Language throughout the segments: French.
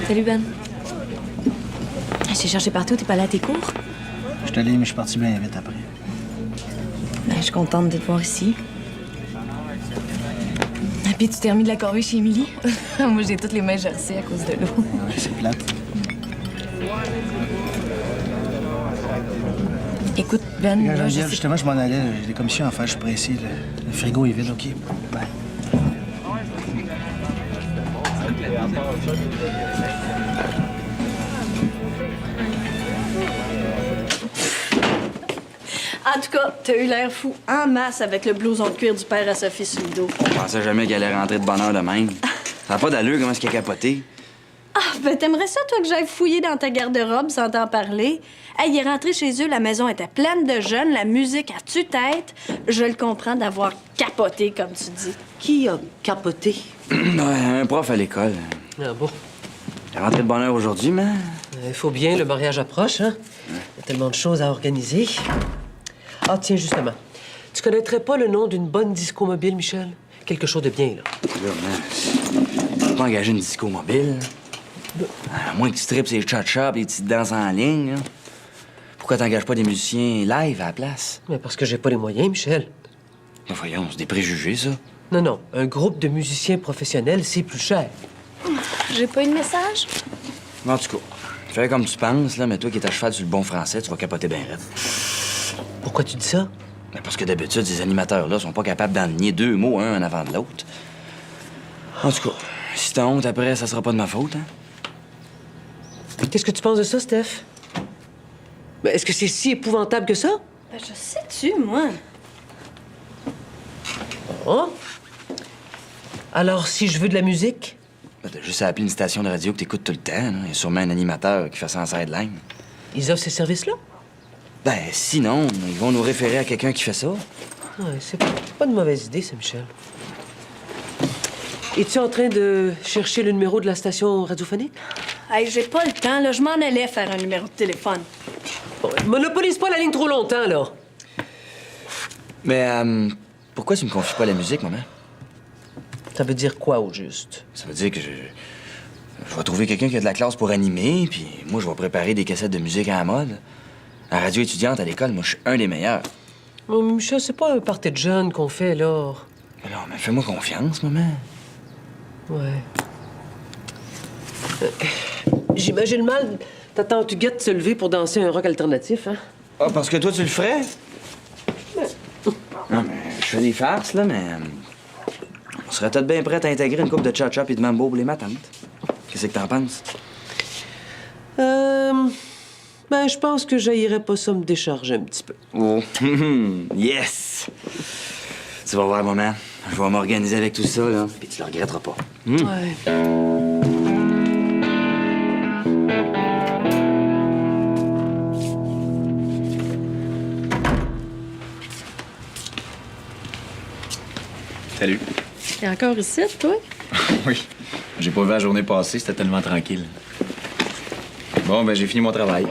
Salut, Ben. Je t'ai cherché partout, t'es pas allé à tes cours? Je suis allé, mais je suis parti bien vite après. Ben, je suis contente de te voir ici. Et puis, tu t'es remis de la corvée chez Émilie? Moi, j'ai toutes les mains gercées à cause de l'eau. Ouais, c'est plate. Écoute, Ben, là, je sais... Justement, je m'en allais. J'ai des commissions à faire, je suis pressé. Le frigo est vide, OK? Bye. En tout cas, t'as eu l'air fou en masse avec le blouson de cuir du père à Sophie sur le dos. On pensait jamais qu'elle allait rentrer de bonne heure de même. Ça n'a pas d'allure, comment est-ce qu'elle a capoté? Ah, ben t'aimerais ça, toi, que j'aille fouiller dans ta garde-robe sans t'en parler? Hey, il est rentré chez eux, la maison était pleine de jeunes, la musique à tue-tête. Je le comprends d'avoir capoté, comme tu dis. Qui a capoté? Ouais, un prof à l'école. Ah bon? Elle est rentrée de bonne heure aujourd'hui, mais... Il faut bien, le mariage approche, hein? Il y a tellement de choses à organiser. Ah, tiens, justement. Tu connaîtrais pas le nom d'une bonne disco mobile, Michel? Quelque chose de bien, là. Là, man, tu peux pas engager une disco mobile. À moins que tu tripes ces cha-cha et les petites danses en ligne, là. Pourquoi t'engages pas des musiciens live à la place? Mais parce que j'ai pas les moyens, Michel. Ben voyons, c'est des préjugés, ça. Non, non. Un groupe de musiciens professionnels, c'est plus cher. J'ai pas eu de message? En tout cas, fais comme tu penses, là, mais toi qui es à cheval sur le bon français, tu vas capoter bien raide. Pourquoi tu dis ça? Ben parce que d'habitude, ces animateurs-là sont pas capables d'enligner deux mots un en avant de l'autre. En tout cas, si t'as honte après, ça sera pas de ma faute, hein? Qu'est-ce que tu penses de ça, Steph? Ben, est-ce que c'est si épouvantable que ça? Ben, je sais-tu, moi? Oh? Alors, si je veux de la musique? Ben, t'as juste à appeler une station de radio que t'écoutes tout le temps, là. Il y a sûrement un animateur qui fait ça en sideline. Ils offrent ces services-là? Ben, sinon, ils vont nous référer à quelqu'un qui fait ça. Ouais, c'est pas une mauvaise idée, ça, Michel. Es-tu en train de chercher le numéro de la station radiophonique? Hey, j'ai pas le temps, là. Je m'en allais faire un numéro de téléphone. Bon, monopolise pas la ligne trop longtemps, là. Mais, pourquoi tu me confies pas la musique, maman? Ça veut dire quoi, au juste? Ça veut dire que je vais trouver quelqu'un qui a de la classe pour animer, puis moi, je vais préparer des cassettes de musique à la mode. À radio étudiante à l'école, moi, je suis un des meilleurs. Oh, Michel, c'est pas un party de jeunes qu'on fait, là. Mais non, mais fais-moi confiance, maman. Ouais. J'imagine mal ta tante Huguette se lever pour danser un rock alternatif, hein? Ah, parce que toi, tu le ferais? Non, mais je fais des farces, là, mais... on serait peut-être bien prêt à intégrer une coupe de cha-cha et de mambo pour les matantes. Qu'est-ce que t'en penses? Ben, je pense que j'haïrais pas ça me décharger un petit peu. Oh, yes! Tu vas voir, maman. Je vais m'organiser avec tout ça, là, puis tu le regretteras pas. Ouais. Salut. T'es encore ici, toi? Oui. J'ai pas vu la journée passée, c'était tellement tranquille. Bon, ben j'ai fini mon travail.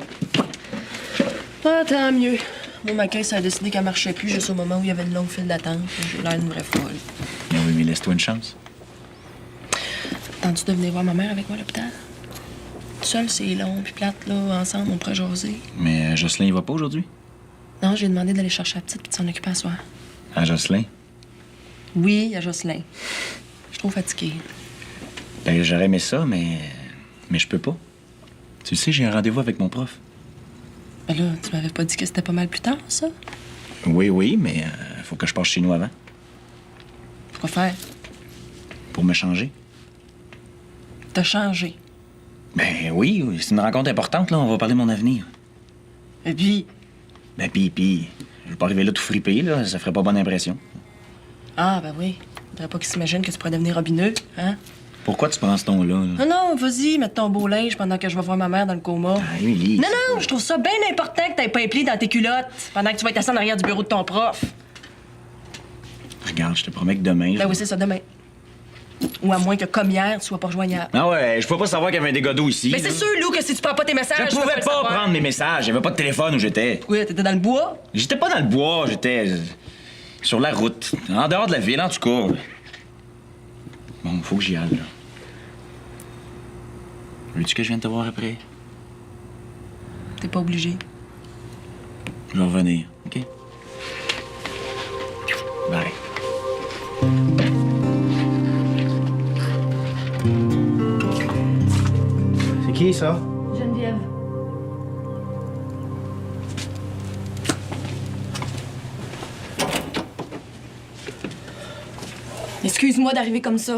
Ah, tant mieux. Moi, ma caisse a décidé qu'elle marchait plus juste au moment où il y avait une longue file d'attente. J'ai l'air d'une vraie folle. Mais oui, mais laisse-toi une chance. Attends-tu de venir voir ma mère avec moi à l'hôpital? Seule, c'est long, puis plate, là, ensemble, on pourrait jaser. Mais Jocelyn, il va pas aujourd'hui? Non, j'ai demandé d'aller chercher la petite puis de s'en occuper à soir. À Jocelyn? Oui, à Jocelyn. Je suis trop fatiguée. Ben, j'aurais aimé ça, mais je peux pas. Tu sais, j'ai un rendez-vous avec mon prof. Ben là, tu m'avais pas dit que c'était pas mal plus tard, ça? Oui, mais faut que je passe chez nous avant. Pourquoi faire? Pour me changer. T'as changé. Ben oui, c'est une rencontre importante, là. On va parler de mon avenir. Et puis... Ben, pis, je vais pas arriver là tout fripé, là. Ça ferait pas bonne impression. Ah, ben oui. Faudrait pas qu'ils s'imaginent que tu pourrais devenir robineux, hein? Pourquoi tu prends ce ton-là, là? Non, non, vas-y, mets ton beau linge pendant que je vais voir ma mère dans le coma. Ah, Émilie, Non, non, je trouve ça bien important que t'aies pas un pli dans tes culottes pendant que tu vas être assis en arrière du bureau de ton prof. Regarde, je te promets que demain... Ben oui, c'est ça, demain. Ou à moins que, comme hier, tu sois pas rejoignable. Ah ouais, je peux pas savoir qu'il y avait un dégât d'eau ici. Mais c'est sûr, Lou, que si tu prends pas tes messages... Je peux pouvais le pas savoir. prendre mes messages. Il y avait pas de téléphone où j'étais. Oui, t'étais dans le bois. J'étais pas dans le bois, j'étais sur la route. En dehors de la ville, en tout cas. Bon, faut que j'y aille, là. Veux-tu que je vienne te voir après? T'es pas obligé. Je vais revenir, OK? Bye. C'est qui, ça? Geneviève. Excuse-moi d'arriver comme ça.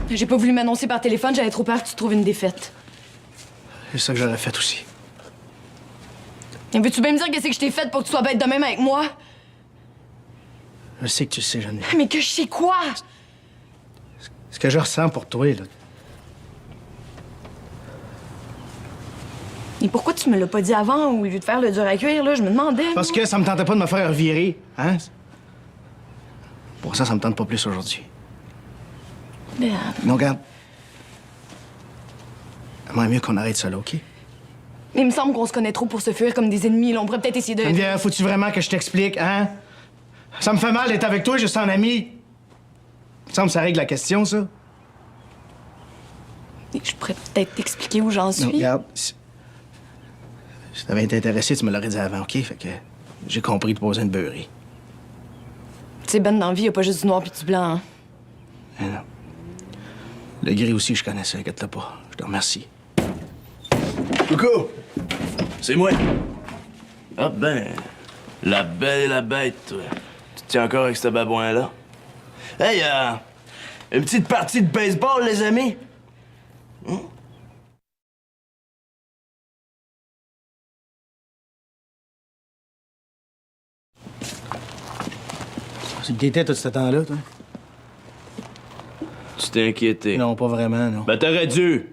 J'ai pas voulu m'annoncer par téléphone, j'avais trop peur que tu trouves une défaite. C'est ça que j'aurais fait aussi. Et veux-tu bien me dire qu'est-ce que je t'ai fait pour que tu sois bête de même avec moi? Je sais que tu le sais, Geneviève. Mais que je sais quoi? Ce que je ressens pour toi, là. Et pourquoi tu me l'as pas dit avant au lieu de faire le dur à cuire, là? Je me demandais. Parce que ça me tentait pas de me faire virer, hein? Pour ça me tente pas plus aujourd'hui. Ben, Non, regarde. J'aimerais mieux qu'on arrête ça, là, OK? mais il me semble qu'on se connaît trop pour se fuir comme des ennemis. Là, on pourrait peut-être essayer de... Geneviève, faut-tu vraiment que je t'explique, hein? Ça me fait mal d'être avec toi juste en ami. Il me semble que ça règle la question, ça. Je pourrais peut-être t'expliquer où j'en Non, suis. regarde. Si t'avais été intéressé, tu me l'aurais dit avant, OK? Fait que j'ai compris de poser une beurrée. Tu sais, Ben, dans la vie, y a pas juste du noir puis du blanc, hein. Mais non. Le gris aussi, je connais ça, inquiète-toi pas. Je te remercie. Coucou! C'est moi. Ah ben, la belle et la bête, toi. Tu te tiens encore avec ce babouin-là? Hey, une petite partie de baseball, les amis? C'est qui était tout ce temps-là, toi? Tu t'es inquiété. Non, pas vraiment, non. Ben, t'aurais dû.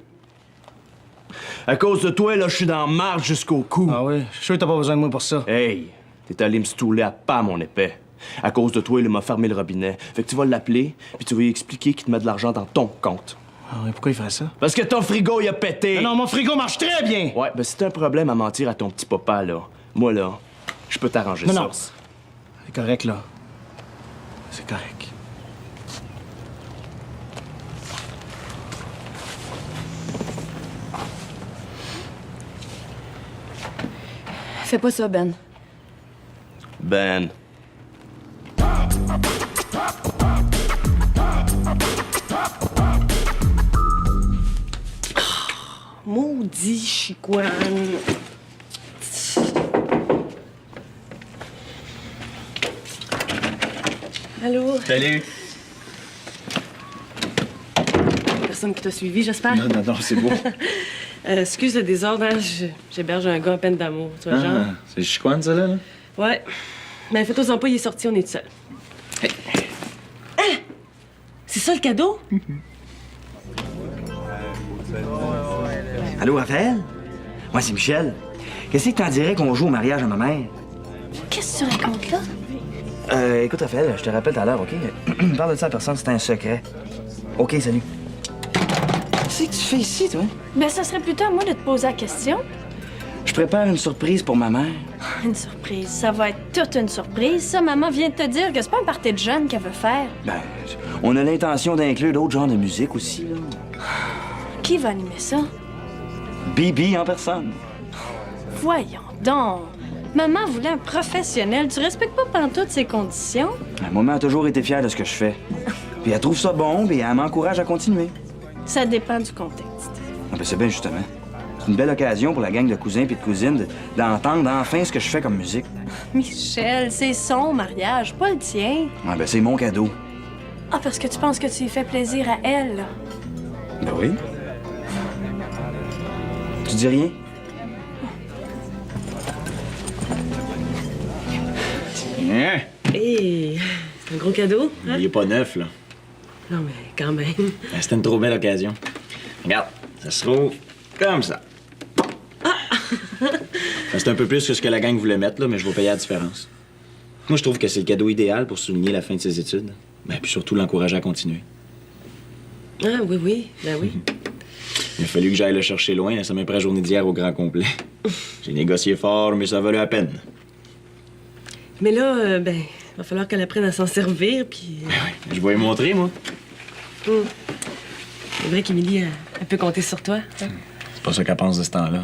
À cause de toi, là, je suis dans marge jusqu'au cou. Ah oui? Je suis sûr que t'as pas besoin de moi pour ça. Hey, t'es allé me stouler à pas, mon épais. À cause de toi, il m'a fermé le robinet. Fait que tu vas l'appeler, puis tu vas lui expliquer qu'il te met de l'argent dans ton compte. Ah oui, pourquoi il ferait ça? Parce que ton frigo, il a pété. Ah non, mon frigo marche très bien! Ouais, ben si t'as un problème à mentir à ton petit papa, là, moi, là, je peux t'arranger Non, ça. non. C'est correct, là. C'est correct. Fais pas ça, Ben. Ben. Maudit chicoine. Allô? Salut! Personne qui t'a suivi, j'espère? Non, c'est beau. Excuse le désordre, hein? J'héberge un gars à peine d'amour, tu vois, genre. Ah, c'est Chicoine, ça, là? Ouais. Mais fais-toi-en pas, il est sorti, on est tout seul. Hein? C'est ça le cadeau? Allô, Raphaël? Moi, c'est Michel. Qu'est-ce que t'en dirais qu'on joue au mariage à ma mère? Qu'est-ce que tu racontes là? Écoute, Raphaël, je te rappelle tout à l'heure, OK? Parle de ça à personne, c'est un secret. OK, salut. Qu'est-ce que tu fais ici, toi? Ben, ça serait plutôt à moi de te poser la question. Je prépare une surprise pour ma mère. Une surprise. Ça va être toute une surprise. Ça, maman vient de te dire que c'est pas un party de jeunes qu'elle veut faire. Ben, on a l'intention d'inclure d'autres genres de musique aussi, là. Qui va animer ça? Bibi en personne. Voyons donc. Maman voulait un professionnel. Tu respectes pas pantoute ses conditions? Maman a toujours été fière de ce que je fais. Puis elle trouve ça bon, puis elle m'encourage à continuer. Ça dépend du contexte. Ah ben c'est bien justement. C'est une belle occasion pour la gang de cousins puis de cousines d'entendre enfin ce que je fais comme musique. Michel, c'est son mariage, pas le tien. Ah ben c'est mon cadeau. Ah, parce que tu penses que tu lui fais plaisir à elle, là. Ben oui. Tu dis rien? Hein? Hé, c'est un gros cadeau, hein? Il est pas neuf, là. Non, mais quand même. Ben, c'était une trop belle occasion. Regarde, ça se trouve comme ça. Ben, c'est un peu plus que ce que la gang voulait mettre, là, mais je vais payer la différence. Moi, je trouve que c'est le cadeau idéal pour souligner la fin de ses études. Ben, puis surtout l'encourager à continuer. Ah, oui, oui, ben oui. Il a fallu que j'aille le chercher loin, là, ça m'a pris la journée d'hier au grand complet. J'ai négocié fort, mais ça valait la peine. Mais là, ben, va falloir qu'elle apprenne à s'en servir, puis... Je vais lui montrer, moi. C'est vrai qu'Émilie, Elle peut compter sur toi. Hein? C'est pas ça qu'elle pense de ce temps-là.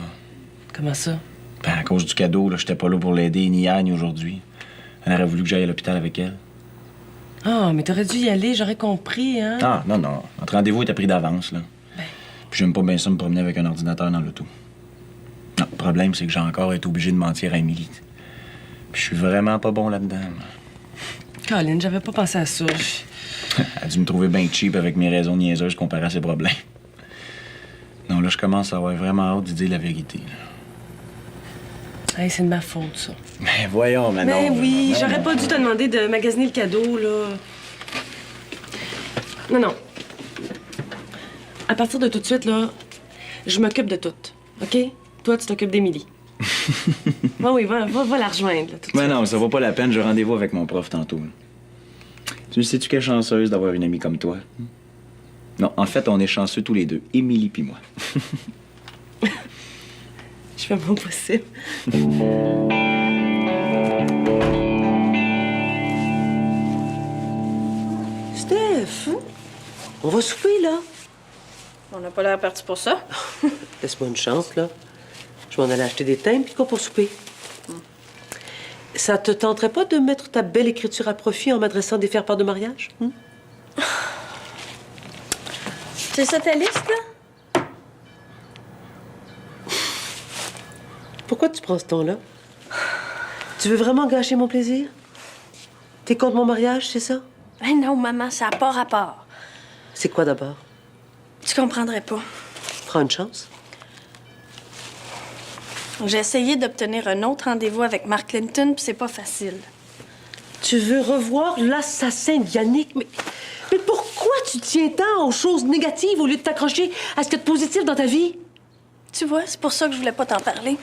Comment ça? Ben, à cause du cadeau, là, j'étais pas là pour l'aider ni hier ni aujourd'hui. Elle aurait voulu que j'aille à l'hôpital avec elle. Ah, mais t'aurais dû y aller, j'aurais compris, hein? Ah, non, non. Notre rendez-vous était pris d'avance, là. Puis j'aime pas bien ça me promener avec un ordinateur dans l'auto. Non, le problème, c'est que j'ai encore été obligé de mentir à Émilie. Puis je suis vraiment pas bon là-dedans. Colin, j'avais pas pensé à ça. Elle a dû me trouver bien cheap avec mes raisons niaiseuses comparées à ses problèmes. Non, là, je commence à avoir vraiment hâte de dire la vérité, là. Hey, c'est de ma faute, ça. Mais voyons, Mais Manon. oui, non, j'aurais non. pas dû te demander de magasiner le cadeau, là. Non, non. À partir de tout de suite, là, je m'occupe de tout, OK? Toi, tu t'occupes d'Émilie. Oui, va la rejoindre, là, tout de Mais suite. non, ça vaut pas la peine. J'ai rendez-vous avec mon prof tantôt, là. Tu sais-tu qu'elle est chanceuse d'avoir une amie comme toi? Non, en fait, on est chanceux tous les deux, Émilie puis moi. Je fais mon possible. Steph, on va souper, là. On n'a pas l'air parti pour ça. Laisse-moi une chance, là. Je m'en allais acheter des thèmes, puis quoi pour souper? Ça te tenterait pas de mettre ta belle écriture à profit en m'adressant des faire-part de mariage? C'est ça ta liste, là? Pourquoi tu prends ce ton-là? Tu veux vraiment gâcher mon plaisir? T'es contre mon mariage, c'est ça? Ben non, maman, ça n'a pas rapport. C'est quoi d'abord? Tu comprendrais pas. Prends une chance. J'ai essayé d'obtenir un autre rendez-vous avec Mark Clinton, puis c'est pas facile. Tu veux revoir l'assassin de Yannick? Mais pourquoi tu tiens tant aux choses négatives au lieu de t'accrocher à ce qu'il y a de positif dans ta vie? Tu vois, c'est pour ça que je voulais pas t'en parler.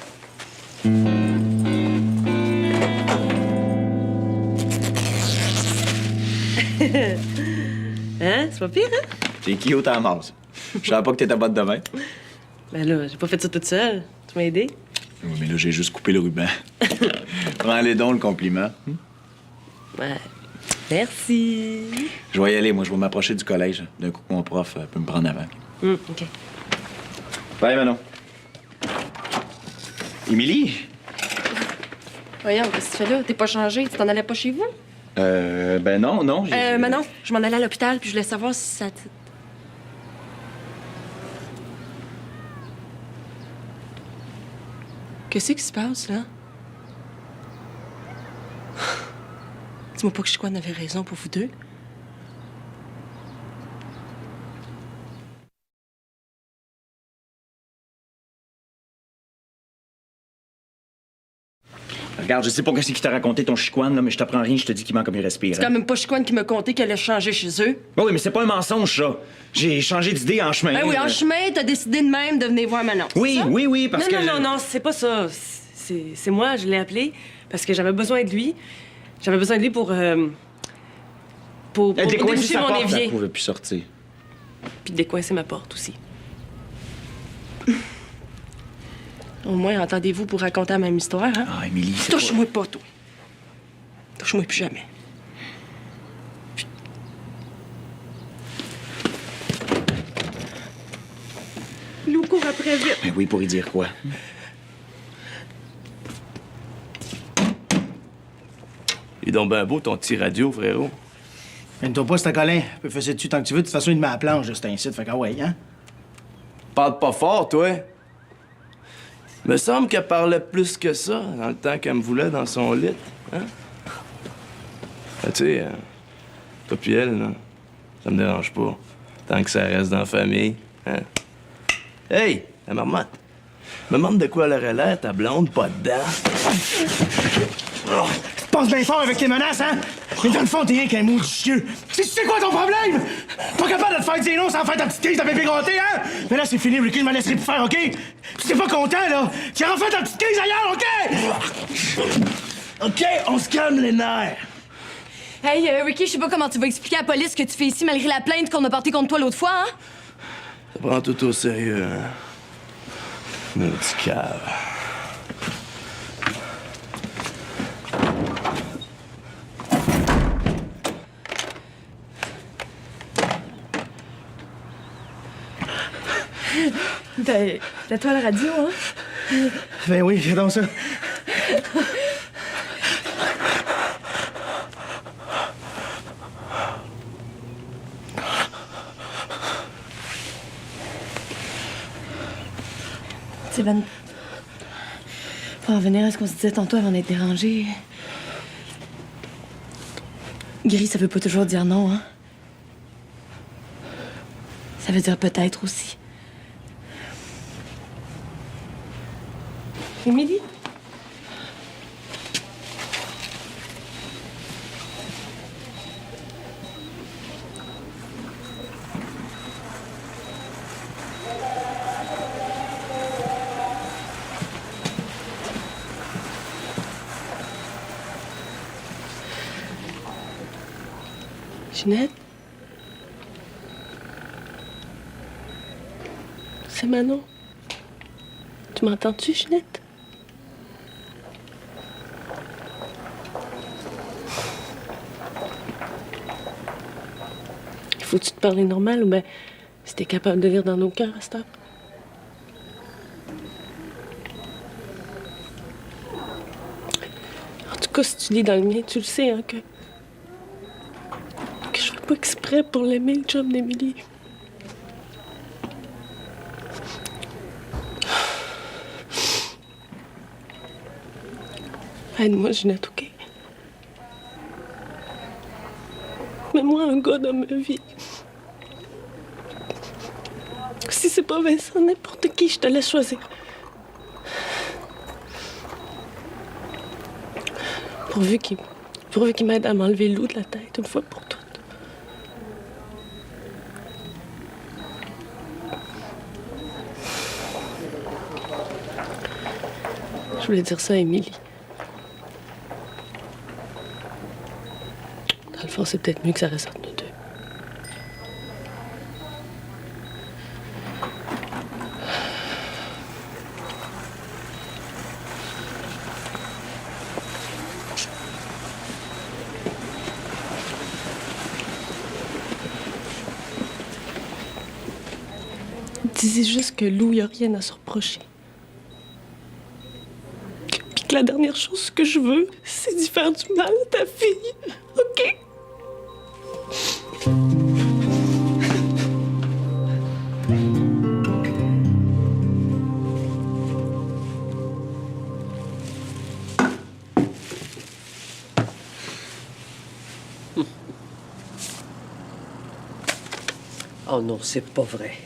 Hein? C'est pas pire, hein? C'est qui autant masse? Je savais pas que t'étais bonne de main. Ben là, j'ai pas fait ça toute seule. Tu m'as aidé? Oui, mais là, j'ai juste coupé le ruban. Prends-les donc, le compliment. Ouais. Merci. Je vais y aller, moi. Je vais m'approcher du collège. D'un coup, mon prof peut me prendre avant. OK. Bye, Manon. Émilie? Voyons, qu'est-ce que tu fais là? T'es pas changé? Tu t'en allais pas chez vous? Ben non, non. Manon, je m'en allais à l'hôpital, puis je voulais savoir si ça... Qu'est-ce qui se passe, là? Dis-moi pas que Chicoine avait raison pour vous deux. Regarde, je sais pas qu'est-ce qui t'a raconté ton chicoine, là, mais je t'apprends rien, je te dis qu'il ment comme il respire. C'est quand même pas Chicoine qui m'a conté qu'elle allait changer chez eux. Oui, mais c'est pas un mensonge, ça. J'ai changé d'idée en chemin. Ben oui, en chemin, t'as décidé de même de venir voir Manon. Oui, c'est ça? oui, parce que... Non, c'est pas ça. C'est moi, je l'ai appelé parce que j'avais besoin de lui. J'avais besoin de lui pour Elle décoince déboucher sa mon porte, évier. elle pouvait plus sortir. Puis décoincer ma porte aussi. Au moins, entendez-vous pour raconter la même histoire, hein? Ah, Émilie, c'est Touche-moi pas, toi. Touche-moi plus jamais. Lou court après vite. Ben oui, pour y dire quoi? Il est donc ben beau, ton petit radio, frérot. Gêne-toi pas, c'est un Colin. Peux faire ça dessus tant que tu veux. De toute façon, il met à la planche, c'est un site. Fait que, ah ouais, hein? Parle pas fort, toi. Me semble qu'elle parlait plus que ça dans le temps qu'elle me voulait dans son lit. Hein? Tu sais, toi pis elle, là, ça me dérange pas. Tant que ça reste dans la famille. Hein? Hey, la marmotte. Me demande de quoi elle aurait l'air, ta blonde, pas dedans. Tu penses bien fort avec tes menaces, hein? Mais dans le fond, t'es rien qu'un maudit chieux. Tu sais quoi ton problème? Pas capable de te faire dire non sans faire ta petite crise de bébé gâté, hein? Mais là, c'est fini, Ricky, je me laisserai plus faire, OK? Si t'es pas content, là, tu iras faire ta petite crise ailleurs, OK? OK, on se calme les nerfs. Hey, Ricky, je sais pas comment tu vas expliquer à la police ce que tu fais ici malgré la plainte qu'on a portée contre toi l'autre fois, hein? Ça prend tout au sérieux, hein? Le petit cave. T'as toi à la radio, hein? Ben oui, fais donc ça. Tu sais, Ben, pour en venir à ce qu'on se disait tantôt avant d'être dérangé. Gris, ça veut pas toujours dire non, hein? Ça veut dire peut-être aussi. Émilie? Ginette? C'est Manon. Tu m'entends-tu, Ginette? Faut-tu te parler normal ou bien si t'es capable de lire dans nos cœurs à cette heure? En tout cas, si tu lis dans le mien, tu le sais, hein, que je fais pas exprès pour l'aimer, le chum d'Émilie. Aide-moi, Ginette, OK? Mets-moi un gars dans ma vie. Si c'est pas Vincent, n'importe qui, je te laisse choisir. Pourvu qu'il m'aide à m'enlever le loup de la tête une fois pour toutes. Je voulais dire ça à Émilie. Dans le fond, c'est peut-être mieux que ça reste entre nous deux. Disais juste que Lou, il n'y a rien à se reprocher. Puis que la dernière chose que je veux, c'est d'y faire du mal à ta fille. OK? Oh non, c'est pas vrai.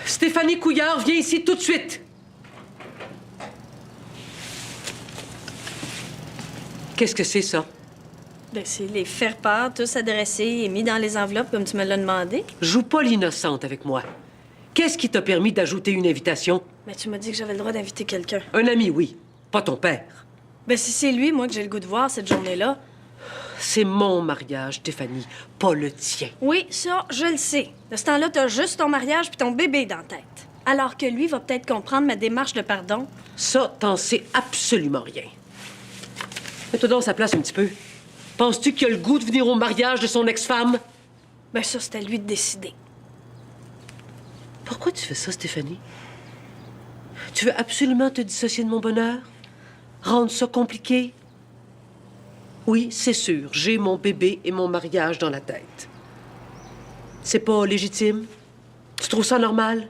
Stéphanie Couillard, viens ici tout de suite. Qu'est-ce que c'est, ça? Ben, c'est les faire-part, tous adressés et mis dans les enveloppes comme tu me l'as demandé. Joue pas l'innocente avec moi. Qu'est-ce qui t'a permis d'ajouter une invitation? Mais tu m'as dit que j'avais le droit d'inviter quelqu'un. Un ami, oui. Pas ton père. Ben, si c'est lui, moi, que j'ai le goût de voir cette journée-là. C'est mon mariage, Stéphanie, pas le tien. Oui, ça, je le sais. De ce temps-là, t'as juste ton mariage puis ton bébé dans la tête. Alors que lui va peut-être comprendre ma démarche de pardon. Ça, t'en sais absolument rien. Mets-toi donc à sa place un petit peu. Penses-tu qu'il a le goût de venir au mariage de son ex-femme? Ben, ça, c'était à lui de décider. Pourquoi tu fais ça, Stéphanie? Tu veux absolument te dissocier de mon bonheur? Rendre ça compliqué? Oui, c'est sûr, j'ai mon bébé et mon mariage dans la tête. C'est pas légitime? Tu trouves ça normal?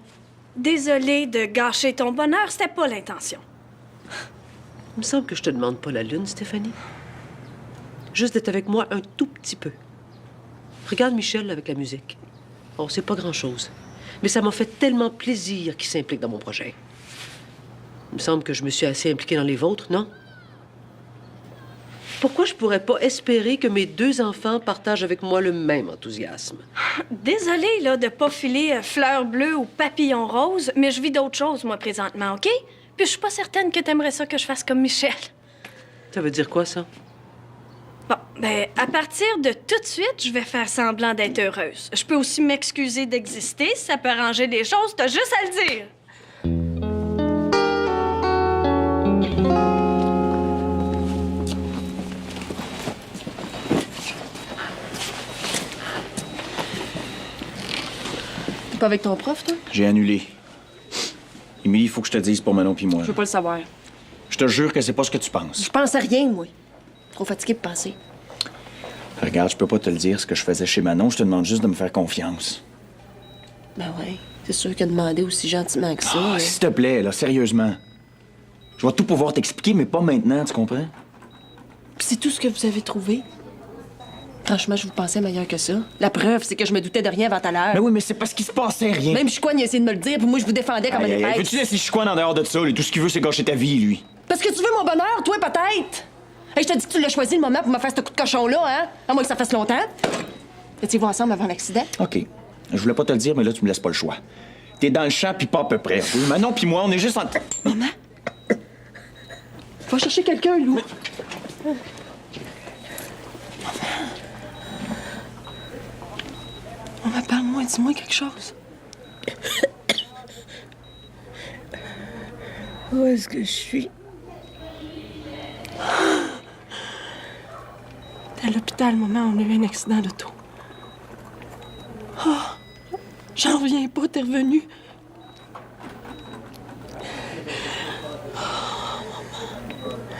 Désolée de gâcher ton bonheur, c'était pas l'intention. Il me semble que je te demande pas la lune, Stéphanie. Juste d'être avec moi un tout petit peu. Regarde Michel avec la musique. Oh, c'est pas grand-chose. Mais ça m'a fait tellement plaisir qu'il s'implique dans mon projet. Il me semble que je me suis assez impliquée dans les vôtres, non? Pourquoi je pourrais pas espérer que mes 2 enfants partagent avec moi le même enthousiasme? Désolée, là, de pas filer fleurs bleues ou papillons roses, mais je vis d'autres choses, moi, présentement, OK? Puis je suis pas certaine que t'aimerais ça que je fasse comme Michel. Ça veut dire quoi, ça? Bon, ben, à partir de tout de suite, je vais faire semblant d'être heureuse. Je peux aussi m'excuser d'exister, si ça peut arranger les choses, t'as juste à le dire. T'es pas avec ton prof, toi? J'ai annulé. Émilie, il faut que je te dise pour Manon puis moi. Je veux pas le savoir. Je te jure que c'est pas ce que tu penses. Je pense à rien, moi. Trop fatiguée pour penser. Regarde, je peux pas te le dire ce que je faisais chez Manon. Je te demande juste de me faire confiance. Ben ouais, c'est sûr que demander aussi gentiment que ça. Ah, s'il te plaît, là, sérieusement. Je vais tout pouvoir t'expliquer, mais pas maintenant, tu comprends? Puis c'est tout ce que vous avez trouvé. Franchement, je vous pensais meilleur que ça. La preuve, c'est que je me doutais de rien avant tout à l'heure. Mais oui, mais c'est parce qu'il se passait rien. Même Chicoine, il a essayé de me le dire, puis moi, je vous défendais comme un Aïe, aïe, aïe, épée. veux-tu laisser Chicoine en dehors de ça? Lui, tout ce qu'il veut, c'est gâcher ta vie, lui. Parce que tu veux mon bonheur, toi, peut-être. Hey, je te dis que tu l'as choisi le moment pour me faire ce coup de cochon-là, hein? À moins que ça fasse longtemps. Étiez-vous ensemble avant l'accident? OK. Je voulais pas te le dire, mais là, tu me laisses pas le choix. T'es dans le champ, puis pas à peu près. Oui, Manon puis moi, on est juste en... Maman? Va chercher quelqu'un, Lou. Maman, parle-moi, dis-moi quelque chose. Où est-ce que je suis? T'es à l'hôpital, maman, on a eu un accident d'auto. Oh, j'en reviens pas, t'es revenue.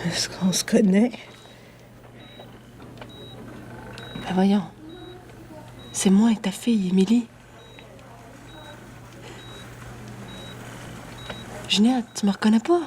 Est-ce qu'on se connaît? Ben voyons. C'est moi et ta fille, Émilie. Ginette, tu me reconnais pas?